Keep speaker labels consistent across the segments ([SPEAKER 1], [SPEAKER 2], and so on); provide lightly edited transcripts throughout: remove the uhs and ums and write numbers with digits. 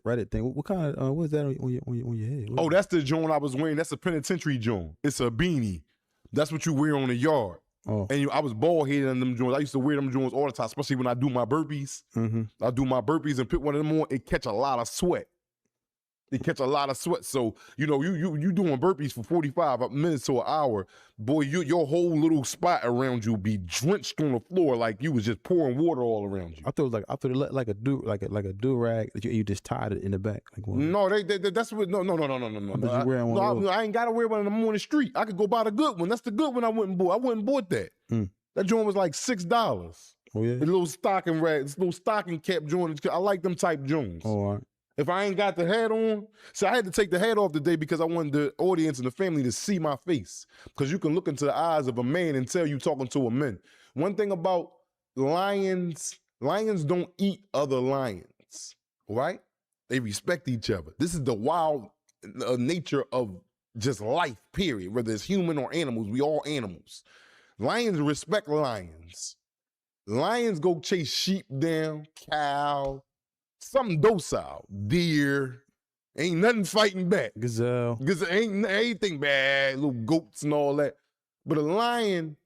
[SPEAKER 1] Reddit thing. What kind of what is that on your head?
[SPEAKER 2] Oh, that's the joint I was wearing. That's a penitentiary joint. It's a beanie. That's what you wear on the yard.
[SPEAKER 1] Oh.
[SPEAKER 2] And I was bald headed in them joints. I used to wear them joints all the time, especially when I do my burpees.
[SPEAKER 1] Mm-hmm.
[SPEAKER 2] I do my burpees and put one of them on. It catch a lot of sweat. It catch a lot of sweat. So, you doing burpees for 45 minutes to an hour, boy, your whole little spot around you be drenched on the floor like you was just pouring water all around you.
[SPEAKER 1] I thought it like a do rag that you just tied it in the back. Like one.
[SPEAKER 2] No, that's what no. I ain't gotta wear one in the morning street. I could go buy the good one. That's the good one I went and bought. I went and bought that. That joint was like $6.
[SPEAKER 1] Oh yeah.
[SPEAKER 2] The little stocking rag, this little stocking cap joint. I like them type joints.
[SPEAKER 1] Oh, all right.
[SPEAKER 2] If I ain't got the hat on, so I had to take the hat off today because I wanted the audience and the family to see my face. Because you can look into the eyes of a man and tell you talking to a man. One thing about lions don't eat other lions, right? They respect each other. This is the wild nature of just life, period. Whether it's human or animals, we all animals. Lions respect lions. Lions go chase sheep down, cow, something docile, deer, ain't nothing fighting back.
[SPEAKER 1] Gazelle.
[SPEAKER 2] Ain't anything bad, little goats and all that. But a lion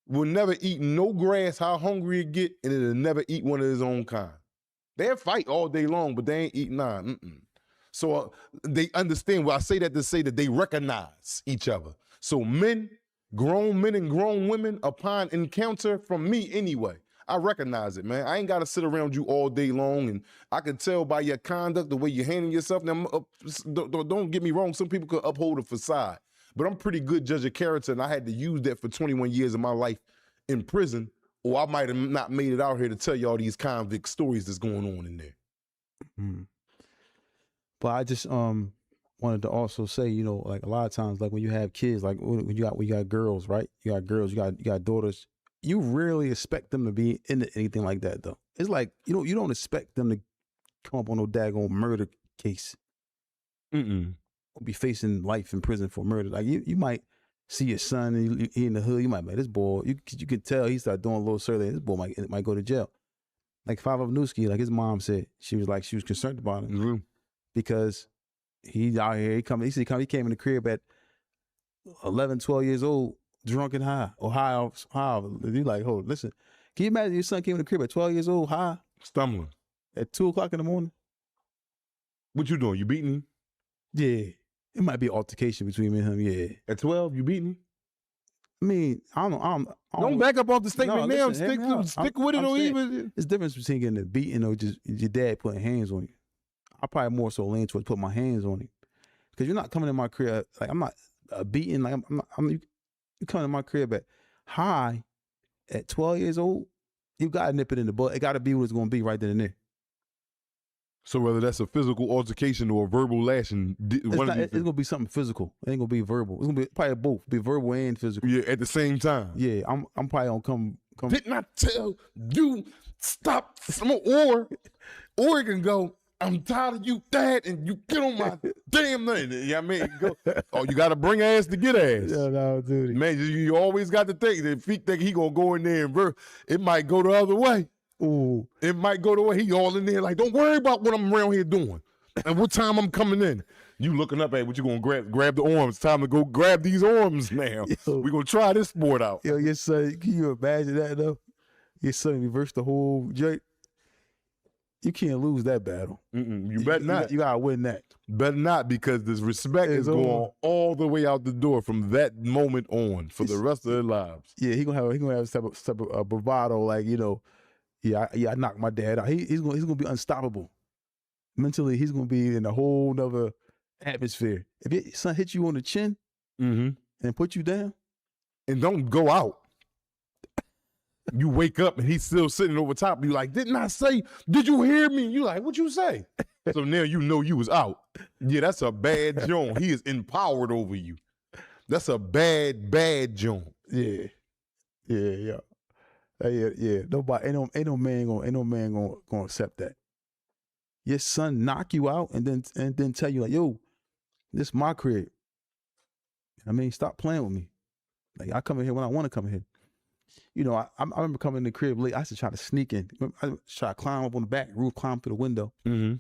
[SPEAKER 2] will never eat no grass how hungry it get, and it'll never eat one of his own kind. They'll fight all day long, but they ain't eat none. So they understand. Well, I say that to say that they recognize each other. So grown men and grown women, upon encounter from me anyway, I recognize it, man. I ain't got to sit around you all day long, and I can tell by your conduct, the way you're handling yourself. Now, don't get me wrong. Some people could uphold a facade, but I'm pretty good judge of character, and I had to use that for 21 years of my life in prison, or I might have not made it out here to tell you all these convict stories that's going on in there.
[SPEAKER 1] But I just wanted to also say, like a lot of times, like when you have kids, like when you got girls, right? You got girls, you got daughters. You rarely expect them to be into anything like that, though. It's like you don't expect them to come up on no daggone murder case. Or be facing life in prison for murder. Like you might see your son and he in the hood. You might be like, this boy. You can tell he started doing a little survey. This boy might go to jail. Like Five Newski, like his mom said, she was concerned about him because he's out here. He came in the crib at 11, 12 years old. Drunk and high, or high. You like, hold, listen. Can you imagine your son came in the crib at 12 years old, high,
[SPEAKER 2] stumbling
[SPEAKER 1] at 2:00 in the morning? What
[SPEAKER 2] you doing? You beating him?
[SPEAKER 1] Yeah, it might be an altercation between me and him. Yeah,
[SPEAKER 2] at 12, you beating him?
[SPEAKER 1] I mean, I
[SPEAKER 2] don't back up off the statement now. Stick with it, or even.
[SPEAKER 1] It's difference between getting a beating or just your dad putting hands on you. I probably more so lean towards put my hands on him because you're not coming in my crib like I'm not beating. Like you come in my crib at high at 12 years old, you got to nip it in the bud. It got to be what it's going to be right then and there.
[SPEAKER 2] So whether that's a physical altercation or a verbal lashing,
[SPEAKER 1] it's going to be something physical. It ain't going to be verbal. It's going to be probably both, be verbal and physical.
[SPEAKER 2] Yeah, at the same time.
[SPEAKER 1] Yeah, I'm probably going to come.
[SPEAKER 2] Didn't I tell you stop? Or it can go, I'm tired of you, Dad, and you get on my damn thing. Yeah, I mean, you got to bring ass to get ass.
[SPEAKER 1] Yeah, no, dude.
[SPEAKER 2] Man, you always got to think that if he think he gonna go in there and it might go the other way.
[SPEAKER 1] Ooh,
[SPEAKER 2] it might go the way he all in there. Like, don't worry about what I'm around here doing and what time I'm coming in. You looking up at what you gonna grab the arms. Time to go grab these arms now. We gonna try this sport out.
[SPEAKER 1] Yo, your son, can you imagine that though? Your son reversed the whole joint. You can't lose that battle.
[SPEAKER 2] You better not.
[SPEAKER 1] You gotta win that.
[SPEAKER 2] Better not, because this respect is going all the way out the door from that moment on for the rest of their lives.
[SPEAKER 1] Yeah, he gonna have some type of bravado, like I knocked my dad out. He's gonna be unstoppable. Mentally, he's gonna be in a whole nother atmosphere. If your son hits you on the chin and put you down,
[SPEAKER 2] and don't go out. You wake up and he's still sitting over top of you like, didn't I say, did you hear me? You like, what you say? So now you know you was out. Yeah, that's a bad joint. He is empowered over you. That's a bad joint.
[SPEAKER 1] Yeah. Nobody, ain't no man gonna accept that. Your son knock you out and then tell you like, yo, this is my crib. I mean, stop playing with me. Like, I come in here when I want to come in here. I remember coming in the crib late. I used to try to sneak in. I try to climb up on the back roof, climb through the window, and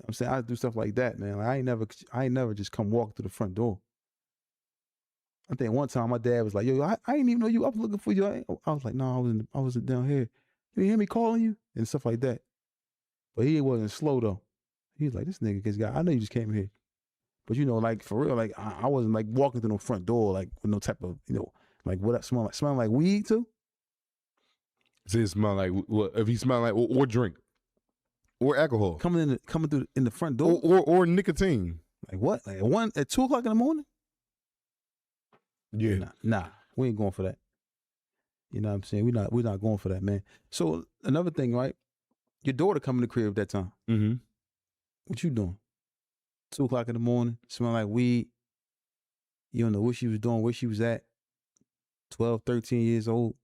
[SPEAKER 1] I'm saying I do stuff like that, man. Like, I ain't never just come walk through the front door. I think one time my dad was like, "Yo, I didn't even know you. I was looking for you." I was like, "No, I wasn't down here. You hear me calling you and stuff like that." But he wasn't slow though. He was like, "This nigga, this guy. I know you just came here, but you know, like for real, like I wasn't like walking through no front door like with no type of like what smelling like weed too."
[SPEAKER 2] So it smell like what? If he smell like or drink or alcohol
[SPEAKER 1] Coming through in the front door
[SPEAKER 2] or nicotine.
[SPEAKER 1] like what? Like at 2 o'clock in the morning?
[SPEAKER 2] Yeah.
[SPEAKER 1] Nah, we ain't going for that. You know what I'm saying? We're not going for that, man. So another thing, right? Your daughter coming to the crib at that time.
[SPEAKER 2] Mm-hmm.
[SPEAKER 1] What you doing? 2 o'clock in the morning, smell like weed. You don't know what she was doing, where she was at. 12, 13 years old.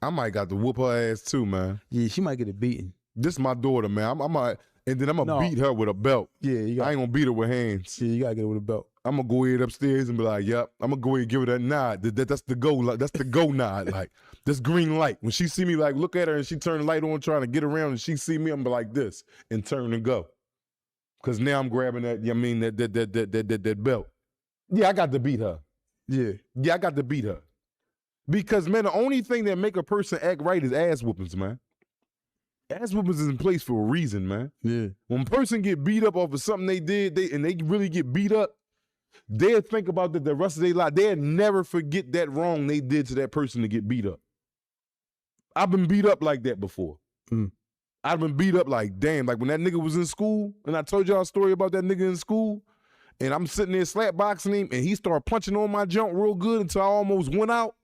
[SPEAKER 2] I might got to whoop her ass too, man.
[SPEAKER 1] Yeah, she might get a beating.
[SPEAKER 2] This is my daughter, man. I might, and then I'm gonna
[SPEAKER 1] No.
[SPEAKER 2] beat her with a belt.
[SPEAKER 1] Yeah,
[SPEAKER 2] I ain't gonna beat her with hands.
[SPEAKER 1] Yeah, you gotta get her with a belt.
[SPEAKER 2] I'm gonna go ahead upstairs and be like, "Yep." I'm gonna go ahead and give her that nod. That's the go. Like, that's the go nod. Like this green light. When she see me, like look at her and she turn the light on, trying to get around, and she see me, I'm be like this and turn and go. Cause now I'm grabbing that. I mean that belt. Yeah, I got to beat her.
[SPEAKER 1] Yeah,
[SPEAKER 2] I got to beat her. Because man, the only thing that make a person act right is ass whoopings, man. Ass whoopings is in place for a reason, man.
[SPEAKER 1] yeah.
[SPEAKER 2] When a person get beat up off of something they did, and they really get beat up, they'll think about that the rest of their life. They'll never forget that wrong they did to that person to get beat up. I've been beat up like that before. I've been beat up like, damn, like when that nigga was in school, and I told y'all a story about that nigga in school, and I'm sitting there slap boxing him, and he started punching on my junk real good until I almost went out.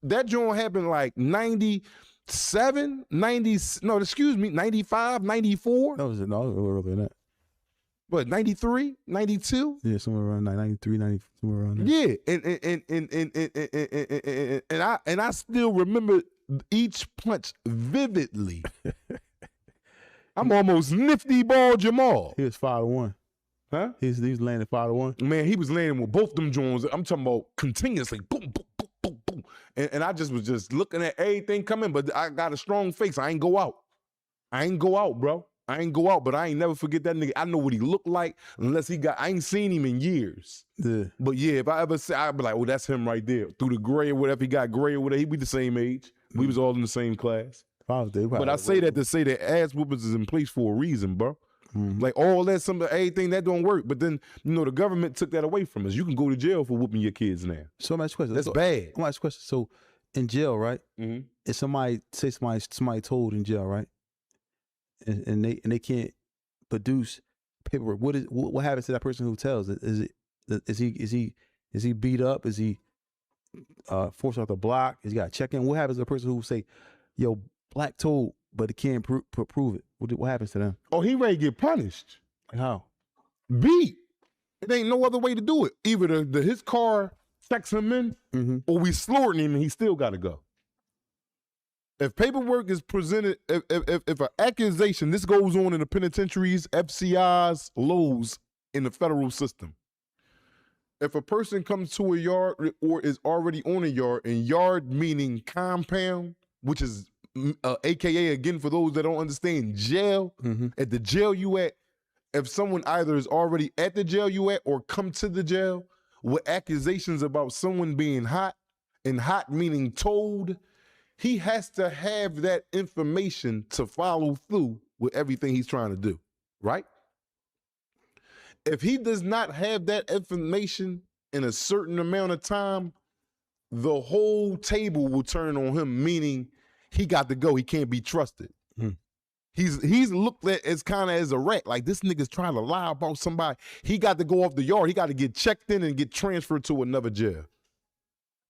[SPEAKER 2] That joint happened like 97, 90, no, excuse me, 95, 94.
[SPEAKER 1] No, it was earlier than that.
[SPEAKER 2] What, 93, 92?
[SPEAKER 1] Yeah, somewhere around 93, 90, somewhere around there.
[SPEAKER 2] Yeah, and I still remember each punch vividly. I'm almost nifty ball Jamal.
[SPEAKER 1] He was 5-1.
[SPEAKER 2] Huh?
[SPEAKER 1] He was landing 5-1.
[SPEAKER 2] Man, he was landing with both them joints. I'm talking about continuously, boom, boom, boom, boom, boom. And I just was just looking at everything coming, but I got a strong face. I ain't go out. I ain't go out, bro. I ain't go out, but I ain't never forget that nigga. I know what he looked like unless I ain't seen him in years.
[SPEAKER 1] Yeah.
[SPEAKER 2] But yeah, if I ever say, I'd be like, oh, that's him right there. Through the gray or whatever, he got gray or whatever, he be the same age. We was all in the same class. But I say that to say that ass whoopings is in place for a reason, bro. Like all that, everything that don't work. But then, the government took that away from us. You can go to jail for whooping your kids now.
[SPEAKER 1] So I'm asking question.
[SPEAKER 2] That's bad.
[SPEAKER 1] I'm asking question. So in jail, right? If somebody told in jail, right? And they can't produce paperwork. What happens to that person who tells? Is he beat up? Is he forced off the block? Is he got to check in? What happens to the person who say, "Yo, Black told, but it can't prove it"? What happens to them?
[SPEAKER 2] Oh, he ready to get punished.
[SPEAKER 1] Like how?
[SPEAKER 2] Beat. It ain't no other way to do it. Either his car checks him in, or we slaughtering him and he still got to go. If paperwork is presented, if an accusation, this goes on in the penitentiaries, FCIs, Lowe's, in the federal system. If a person comes to a yard or is already on a yard, and yard meaning compound, which is AKA, again, for those that don't understand, jail, at the jail you at, if someone either is already at the jail you at or come to the jail with accusations about someone being hot, and hot meaning told, he has to have that information to follow through with everything he's trying to do, right? If he does not have that information in a certain amount of time, the whole table will turn on him, meaning he got to go. He can't be trusted. He's looked at as kind of as a rat, like this nigga's trying to lie about somebody. He got to go off the yard. He got to get checked in and get transferred to another jail.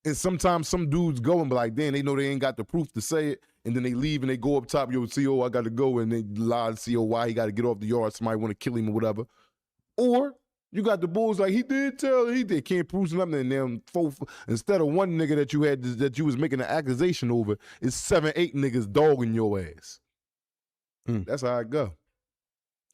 [SPEAKER 2] And sometimes some dudes go and be like, damn, they know they ain't got the proof to say it. And then they leave and they go up top, yo, CO, I got to go. And they lie to CO why he got to get off the yard. Somebody want to kill him or whatever. Or you got the bulls like, he did tell, he did, can't prove nothing. And then instead of one nigga that you had, that you was making an accusation over, it's 7, 8 niggas dogging your ass. That's how I go.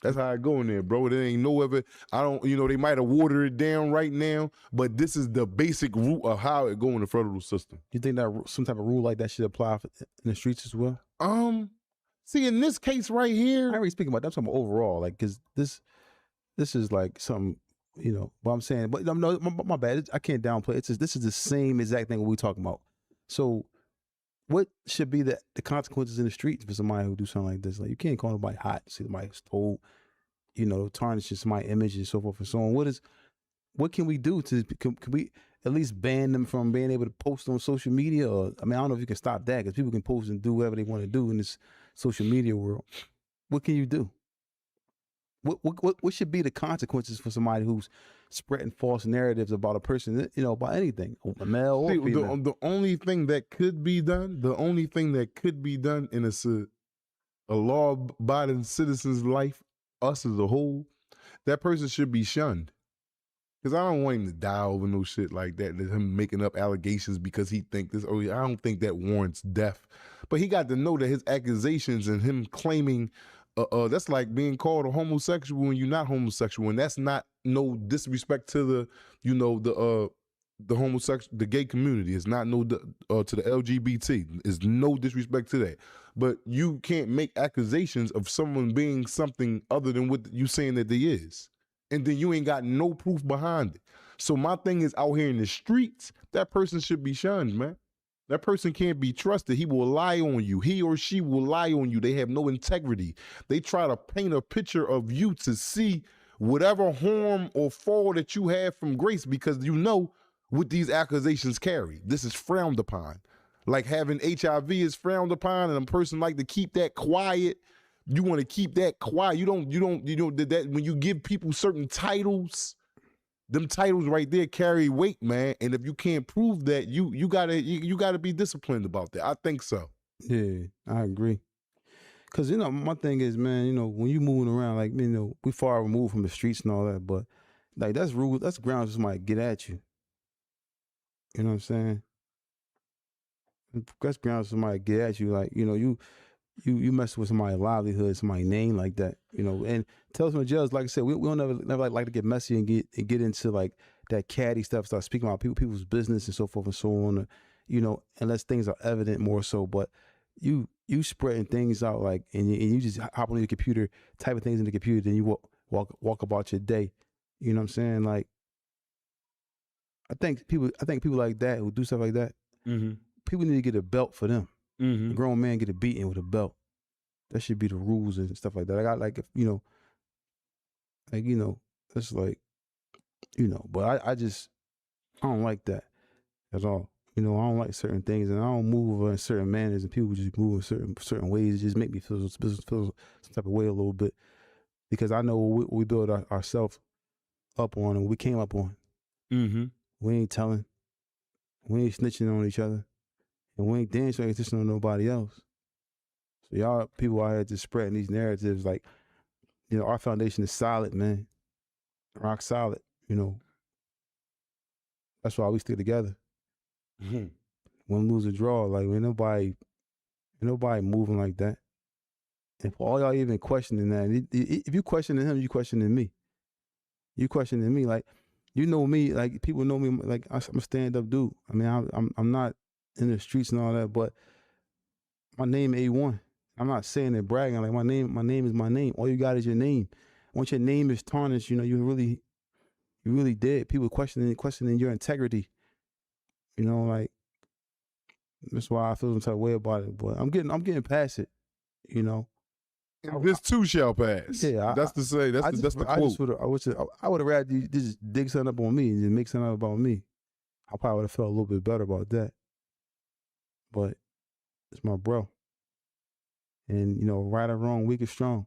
[SPEAKER 2] That's how I go in there, bro. There ain't no other, they might have watered it down right now, but this is the basic root of how it go in the federal system.
[SPEAKER 1] You think that some type of rule like that should apply in the streets as well?
[SPEAKER 2] See, in this case right
[SPEAKER 1] I
[SPEAKER 2] here,
[SPEAKER 1] ain't really speaking about that. I'm talking about overall, like, because this is like something, you know. But I'm saying, but no, my bad. I can't downplay. It's just, this is the same exact thing we talking about. So, what should be the consequences in the streets for somebody who do something like this? Like, you can't call nobody hot. See somebody stole, you know, tarnishing somebody's image and so forth and so on. What can we do to can we at least ban them from being able to post on social media? Or I mean, I don't know if you can stop that, because people can post and do whatever they want to do in this social media world. What can you do? What should be the consequences for somebody who's spreading false narratives about a person, you know, about anything, a male or
[SPEAKER 2] see,
[SPEAKER 1] female?
[SPEAKER 2] the only thing that could be done, in a law-abiding citizen's life, us as a whole, that person should be shunned. Because I don't want him to die over no shit like that. Him making up allegations because he think this. Oh, I don't think that warrants death. But he got to know that his accusations and him claiming, that's like being called a homosexual when you're not homosexual, and that's not no disrespect to the, you know, the homosexual, the gay community. It's not no to the LGBT. It's no disrespect to that. But you can't make accusations of someone being something other than what you saying that they is. And then you ain't got no proof behind it. So my thing is, out here in the streets, that person should be shunned, man. That person can't be trusted. He will lie on you. He or she will lie on you. They have no integrity. They try to paint a picture of you to see whatever harm or fall that you have from grace, because you know what these accusations carry. This is frowned upon. Like having HIV is frowned upon, and a person like to keep that quiet. You want to keep that quiet. You don't that when you give people certain titles, them titles right there carry weight, man. And if you can't prove that, you gotta be disciplined about that. I think so.
[SPEAKER 1] Yeah, I agree. Cause, you know, my thing is, man, you know, when you moving around, like, you know, we far removed from the streets and all that, but like, that's rude. That's grounds for somebody to get at you. You know what I'm saying? That's grounds for somebody to get at you. Like, you know, you mess with somebody's livelihood, somebody's name like that, you know. And tell some judge, like I said, we don't never like to get messy and get into like that catty stuff, start speaking about people's business and so forth and so on, or, you know, unless things are evident more so. But you spreading things out, like, and you just hop on your computer, type of things in the computer, then you walk about your day. You know what I'm saying? Like, I think people like that who do stuff like that, people need to get a belt for them. A grown man get a beating with a belt. That should be the rules and stuff like that. I got, like, if, you know, like, you know, it's like, you know, but I don't like that at all. You know, I don't like certain things, and I don't move in certain manners, and people just move in certain ways. It just make me feel some type of way a little bit, because I know what we build ourselves up on, and what we came up on. We ain't telling, we ain't snitching on each other, and we ain't dancing or snitching on nobody else. So y'all people out here just spreading these narratives, like, you know, our foundation is solid, man, rock solid. You know, that's why we stick together. Win, lose, or draw, like, ain't nobody moving like that. And for all y'all even questioning that, if you questioning him, you questioning me. You questioning me, like, you know me, like, people know me, like, I'm a stand up dude. I mean, I'm not in the streets and all that, but my name A1. I'm not saying it bragging, like, my name is my name. All you got is your name. Once your name is tarnished, you know, you really dead. People questioning your integrity. You know, like, that's why I feel some type of way about it. But I'm getting past it. You know.
[SPEAKER 2] And this too shall pass.
[SPEAKER 1] Yeah,
[SPEAKER 2] that's the quote.
[SPEAKER 1] I would have rather you just dig something up on me and just make something up about me. I probably would have felt a little bit better about that. But it's my bro. And, you know, right or wrong, weak or strong.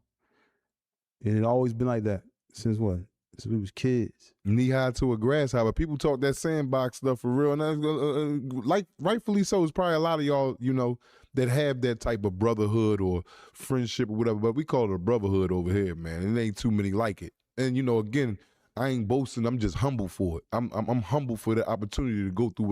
[SPEAKER 1] And it always been like that since what? Since we was kids.
[SPEAKER 2] Knee high to a grasshopper. People talk that sandbox stuff for real, and like, rightfully so. It's probably a lot of y'all, you know, that have that type of brotherhood or friendship or whatever. But we call it a brotherhood over here, man. And it ain't too many like it. And, you know, again, I ain't boasting. I'm just humble for it. I'm humble for the opportunity to go through